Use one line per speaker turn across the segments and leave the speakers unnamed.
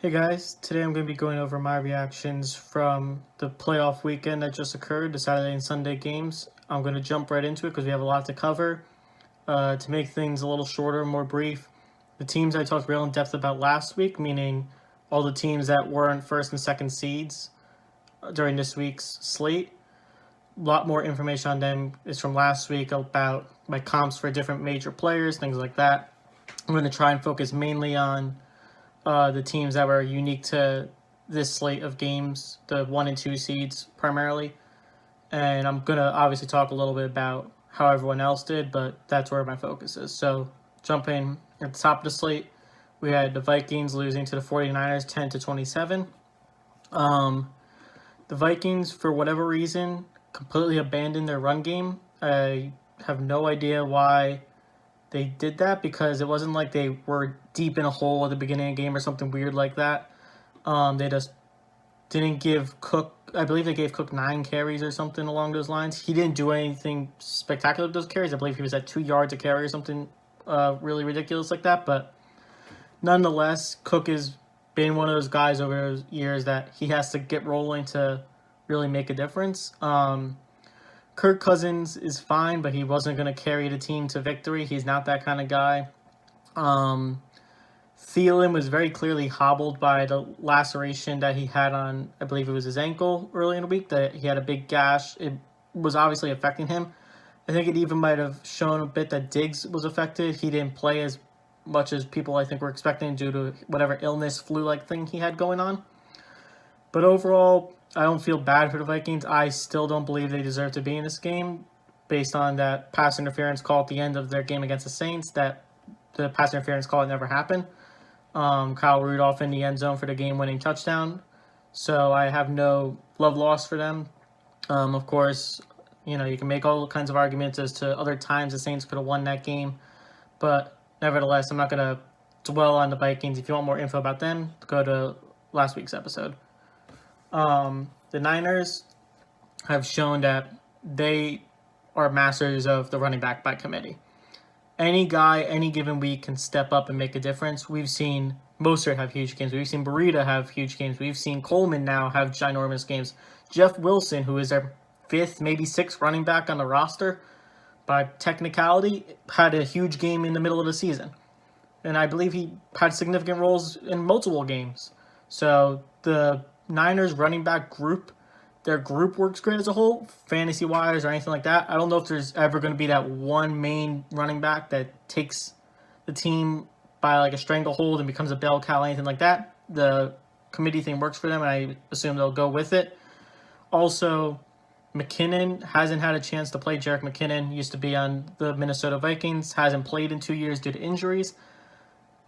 Hey guys, today I'm going to be going over my reactions from the playoff weekend that just occurred, the Saturday and Sunday games. I'm going to jump right into it because we have a lot to cover. To make things a little shorter, more brief, the teams I talked real in depth about last week, meaning all the teams that weren't first and second seeds during this week's slate. A lot more information on them is from last week about my comps for different major players, things like that. I'm going to try and focus mainly on the teams that were unique to this slate of games, the 1 and 2 seeds primarily. And I'm going to obviously talk a little bit about how everyone else did, but that's where my focus is. So, jumping at the top of the slate, we had the Vikings losing to the 49ers 10-27. The Vikings, for whatever reason, completely abandoned their run game. I have no idea why they did that, because it wasn't like they were deep in a hole at the beginning of the game or something weird like that. They just didn't give Cook, I believe they gave Cook 9 carries or something along those lines. He didn't do anything spectacular with those carries. I believe he was at 2 yards a carry or something really ridiculous like that. But nonetheless, Cook has been one of those guys over those years that he has to get rolling to really make a difference. Kirk Cousins is fine, but he wasn't going to carry the team to victory. He's not that kind of guy. Thielen was very clearly hobbled by the laceration that he had on, I believe it was his ankle early in the week, that he had a big gash. It was obviously affecting him. I think it even might have shown a bit that Diggs was affected. He didn't play as much as people I think were expecting due to whatever illness, flu-like thing he had going on. But overall, I don't feel bad for the Vikings. I still don't believe they deserve to be in this game based on that pass interference call at the end of their game against the Saints. That the pass interference call never happened. Kyle Rudolph in the end zone for the game-winning touchdown. So I have no love lost for them. Of course, you can make all kinds of arguments as to other times the Saints could have won that game. But nevertheless, I'm not going to dwell on the Vikings. If you want more info about them, go to last week's episode. The Niners have shown that they are masters of the running back by committee. Any guy, any given week can step up and make a difference. We've seen Mostert have huge games. We've seen Burrito have huge games. We've seen Coleman now have ginormous games. Jeff Wilson, who is their 5th, maybe 6th running back on the roster, by technicality, had a huge game in the middle of the season. And I believe he had significant roles in multiple games. So the Niners running back group, their group works great as a whole, fantasy-wise or anything like that. I don't know if there's ever going to be that one main running back that takes the team by like a stranglehold and becomes a bell cow, anything like that. The committee thing works for them, and I assume they'll go with it. Also, McKinnon hasn't had a chance to play. Jerick McKinnon used to be on the Minnesota Vikings, hasn't played in 2 years due to injuries.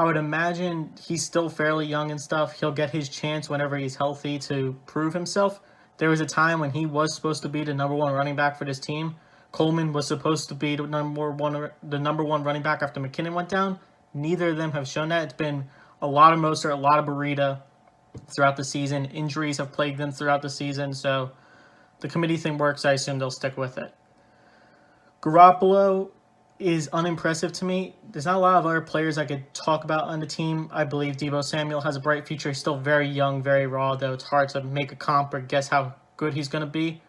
I would imagine he's still fairly young and stuff. He'll get his chance whenever he's healthy to prove himself. There was a time when he was supposed to be the number 1 running back for this team. Coleman was supposed to be the number one running back after McKinnon went down. Neither of them have shown that. It's been a lot of Mostert, a lot of Burrito throughout the season. Injuries have plagued them throughout the season, so the committee thing works. I assume they'll stick with it. Garoppolo is unimpressive to me. There's not a lot of other players I could talk about on the team. I believe Deebo Samuel has a bright future. He's still very young, very raw, though it's hard to make a comp or guess how good he's going to be.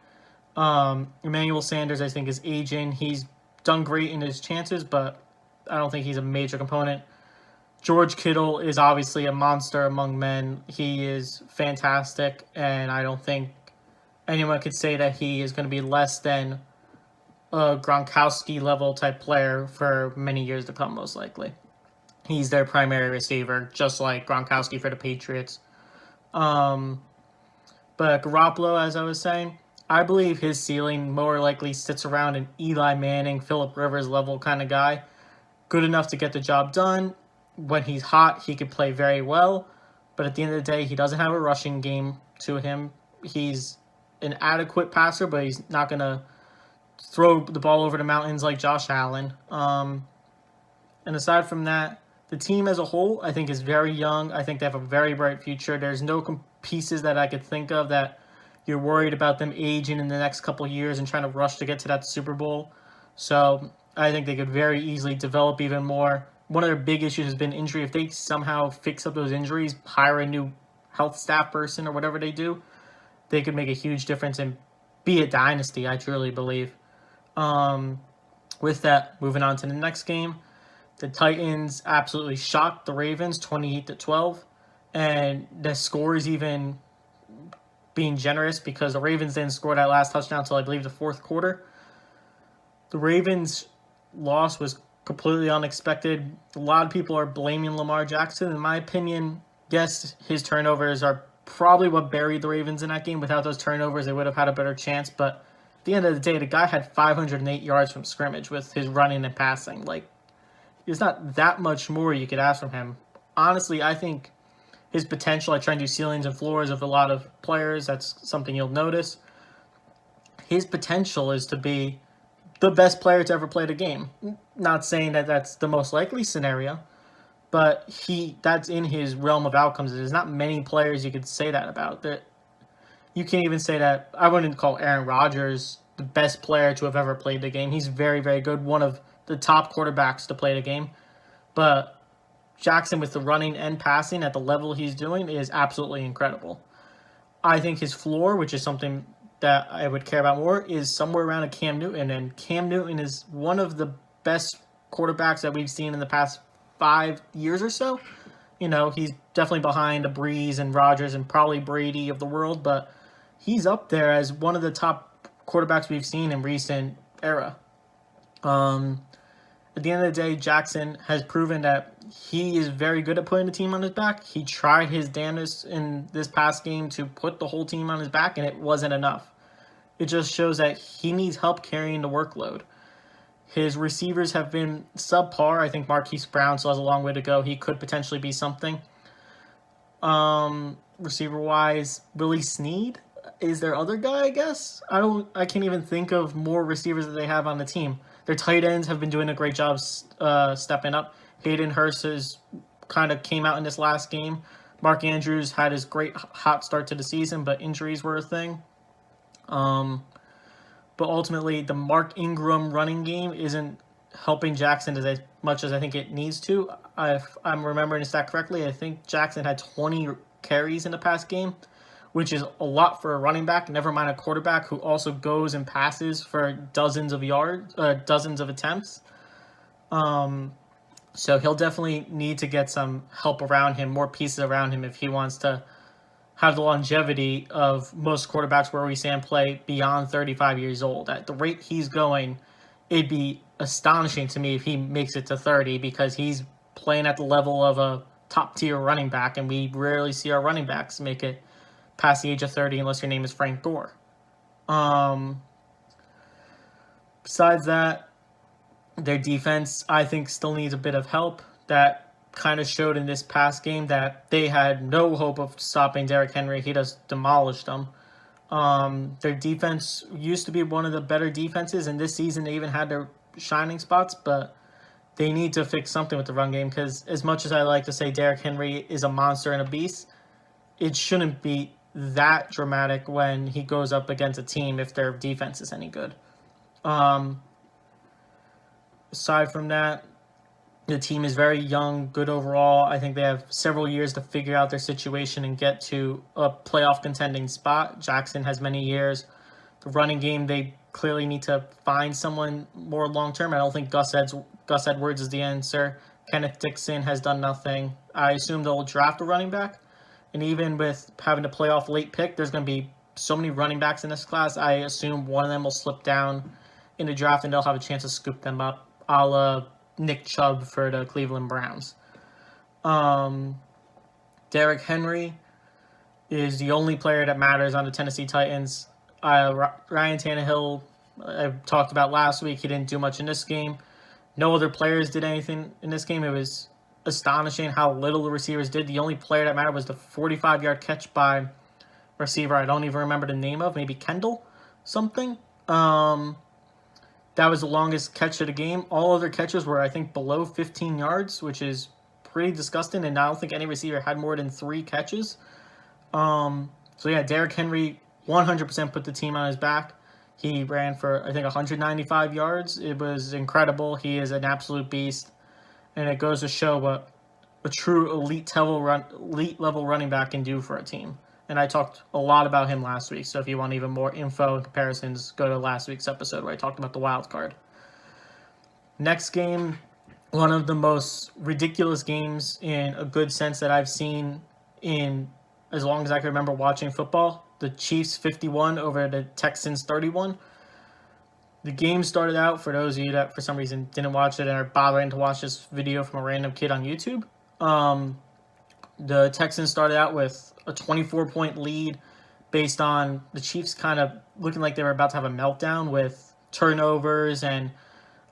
Emmanuel Sanders, I think, is aging. He's done great in his chances, but I don't think he's a major component. George Kittle is obviously a monster among men. He is fantastic, and I don't think anyone could say that he is going to be less than a Gronkowski level type player for many years to come, most likely. He's their primary receiver, just like Gronkowski for the Patriots. But Garoppolo, as I was saying, I believe his ceiling more likely sits around an Eli Manning, Phillip Rivers level kind of guy. Good enough to get the job done. When he's hot, he can play very well. But at the end of the day, he doesn't have a rushing game to him. He's an adequate passer, but he's not going to throw the ball over the mountains like Josh Allen. And aside from that, the team as a whole, I think, is very young. I think they have a very bright future. There's no pieces that I could think of that you're worried about them aging in the next couple of years and trying to rush to get to that Super Bowl. So I think they could very easily develop even more. One of their big issues has been injury. If they somehow fix up those injuries, hire a new health staff person or whatever they do, they could make a huge difference and be a dynasty, I truly believe. With that, moving on to the next game, the Titans absolutely shocked the Ravens 28-12, and the score is even being generous because the Ravens didn't score that last touchdown until I believe the fourth quarter. The Ravens' loss was completely unexpected. A lot of people are blaming Lamar Jackson. In my opinion, yes, his turnovers are probably what buried the Ravens in that game. Without those turnovers, they would have had a better chance. But at the end of the day, the guy had 508 yards from scrimmage with his running and passing. Like, there's not that much more you could ask from him. Honestly, I think his potential, I try and do ceilings and floors of a lot of players. That's something you'll notice. His potential is to be the best player to ever play the game. Not saying that that's the most likely scenario, but that's in his realm of outcomes. There's not many players you could say that about. That you can't even say that. I wouldn't call Aaron Rodgers the best player to have ever played the game. He's very, very good. One of the top quarterbacks to play the game. But Jackson, with the running and passing at the level he's doing, is absolutely incredible. I think his floor, which is something that I would care about more, is somewhere around a Cam Newton. And Cam Newton is one of the best quarterbacks that we've seen in the past 5 years or so. You know, he's definitely behind a Breeze and Rodgers and probably Brady of the world, but he's up there as one of the top quarterbacks we've seen in recent era. At the end of the day, Jackson has proven that he is very good at putting the team on his back. He tried his damnedest in this past game to put the whole team on his back, and it wasn't enough. It just shows that he needs help carrying the workload. His receivers have been subpar. I think Marquise Brown still has a long way to go. He could potentially be something. Receiver-wise, Willie Snead is their other guy, I guess. I can't even think of more receivers that they have on the team. Their tight ends have been doing a great job stepping up. Hayden Hurst has kind of came out in this last game. Mark Andrews had his great hot start to the season, but injuries were a thing. But ultimately, the Mark Ingram running game isn't helping Jackson as much as I think it needs to. If I'm remembering the stat correctly, I think Jackson had 20 carries in the past game, which is a lot for a running back, never mind a quarterback who also goes and passes for dozens of yards, dozens of attempts. So he'll definitely need to get some help around him, more pieces around him if he wants to have the longevity of most quarterbacks where we see him play beyond 35 years old. At the rate he's going, it'd be astonishing to me if he makes it to 30 because he's playing at the level of a top-tier running back, and we rarely see our running backs make it past the age of 30 unless your name is Frank Gore. Besides that, their defense, I think, still needs a bit of help. That kind of showed in this past game that they had no hope of stopping Derrick Henry. He just demolished them. Their defense used to be one of the better defenses, and this season they even had their shining spots, but they need to fix something with the run game because as much as I like to say Derrick Henry is a monster and a beast, it shouldn't be that dramatic when he goes up against a team if their defense is any good. Aside from that, the team is very young, good overall. I think they have several years to figure out their situation and get to a playoff contending spot. Jackson has many years. The running game, they clearly need to find someone more long-term. I don't think Gus Edwards is the answer. Kenneth Dixon has done nothing. I assume they'll draft a running back. And even with having to play off late pick, there's going to be so many running backs in this class. I assume one of them will slip down in the draft and they'll have a chance to scoop them up, a la Nick Chubb for the Cleveland Browns. Derrick Henry is the only player that matters on the Tennessee Titans. Ryan Tannehill, I talked about last week. He didn't do much in this game. No other players did anything in this game. It was astonishing how little the receivers did. The only player that mattered was the 45-yard catch by receiver I don't even remember the name of, maybe Kendall something. That was the longest catch of the game. All other catches were, I think, below 15 yards, which is pretty disgusting, and I don't think any receiver had more than 3 catches. Derrick Henry 100% put the team on his back. He ran for, I think, 195 yards. It was incredible. He is an absolute beast, and it goes to show what a true elite level running back can do for a team. And I talked a lot about him last week. So if you want even more info and comparisons, go to last week's episode where I talked about the wild card. Next game, one of the most ridiculous games in a good sense that I've seen in as long as I can remember watching football. The Chiefs 51 over the Texans 31. The game started out, for those of you that for some reason didn't watch it and are bothering to watch this video from a random kid on YouTube, the Texans started out with a 24-point lead based on the Chiefs kind of looking like they were about to have a meltdown with turnovers and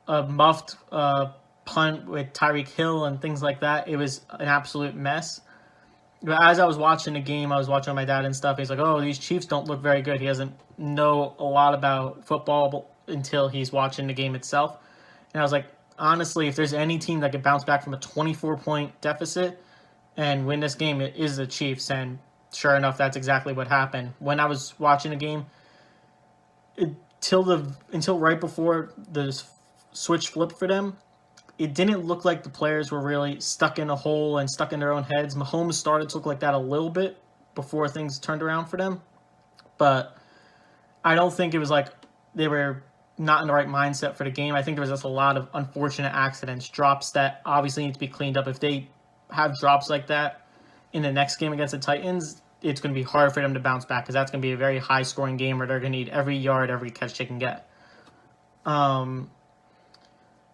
a muffed punt with Tyreek Hill and things like that. It was an absolute mess. But as I was watching the game, I was watching my dad and stuff. He's like, "Oh, these Chiefs don't look very good." He doesn't know a lot about football until he's watching the game itself. And I was like, honestly, if there's any team that could bounce back from a 24-point deficit and win this game, it is the Chiefs. And sure enough, that's exactly what happened. When I was watching the game, until right before the switch flipped for them, it didn't look like the players were really stuck in a hole and stuck in their own heads. Mahomes started to look like that a little bit before things turned around for them. But I don't think it was like they were not in the right mindset for the game. I think there was just a lot of unfortunate accidents, drops that obviously need to be cleaned up. If they have drops like that in the next game against the Titans, it's going to be hard for them to bounce back because that's going to be a very high-scoring game where they're going to need every yard, every catch they can get.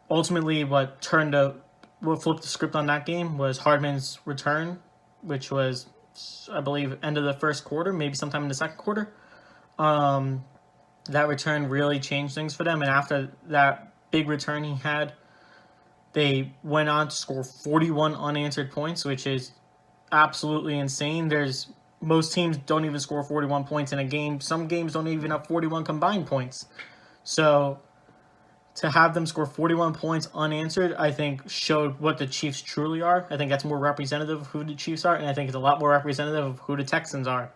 Ultimately, what flipped the script on that game was Hardman's return, which was, I believe, end of the first quarter, maybe sometime in the second quarter. That return really changed things for them, and after that big return he had, they went on to score 41 unanswered points, which is absolutely insane. Most teams don't even score 41 points in a game. Some games don't even have 41 combined points. So to have them score 41 points unanswered, I think showed what the Chiefs truly are. I think that's more representative of who the Chiefs are, and I think it's a lot more representative of who the Texans are.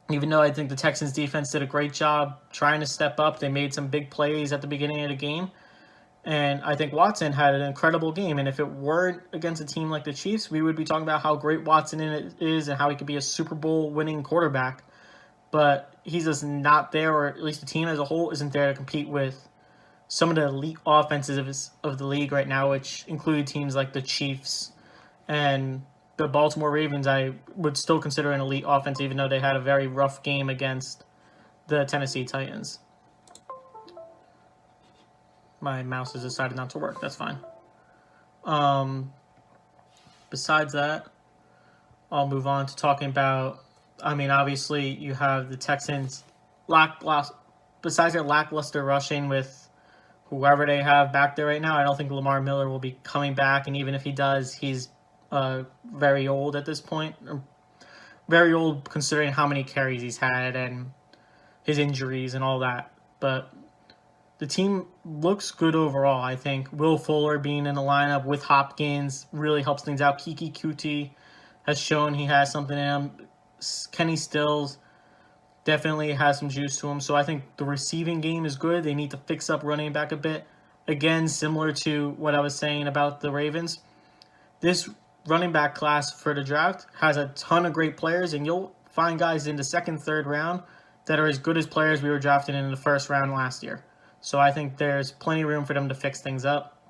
Even though I think the Texans defense did a great job trying to step up, they made some big plays at the beginning of the game. And I think Watson had an incredible game. And if it weren't against a team like the Chiefs, we would be talking about how great Watson is and how he could be a Super Bowl winning quarterback. But he's just not there, or at least the team as a whole isn't there to compete with some of the elite offenses of the league right now, which include teams like the Chiefs and the Baltimore Ravens. I would still consider an elite offense, even though they had a very rough game against the Tennessee Titans. My mouse has decided not to work. That's fine. Besides that, I'll move on to talking about, obviously you have the Texans, besides their lackluster rushing with whoever they have back there right now, I don't think Lamar Miller will be coming back, and even if he does, he's very old at this point. Very old considering how many carries he's had and his injuries and all that. But the team looks good overall. I think Will Fuller being in the lineup with Hopkins really helps things out. Kiki Kuti has shown he has something in him. Kenny Stills definitely has some juice to him. So I think the receiving game is good. They need to fix up running back a bit. Again, similar to what I was saying about the Ravens, this running back class for the draft has a ton of great players, and you'll find guys in the second, third round that are as good as players we were drafting in the first round last year. So I think there's plenty of room for them to fix things up.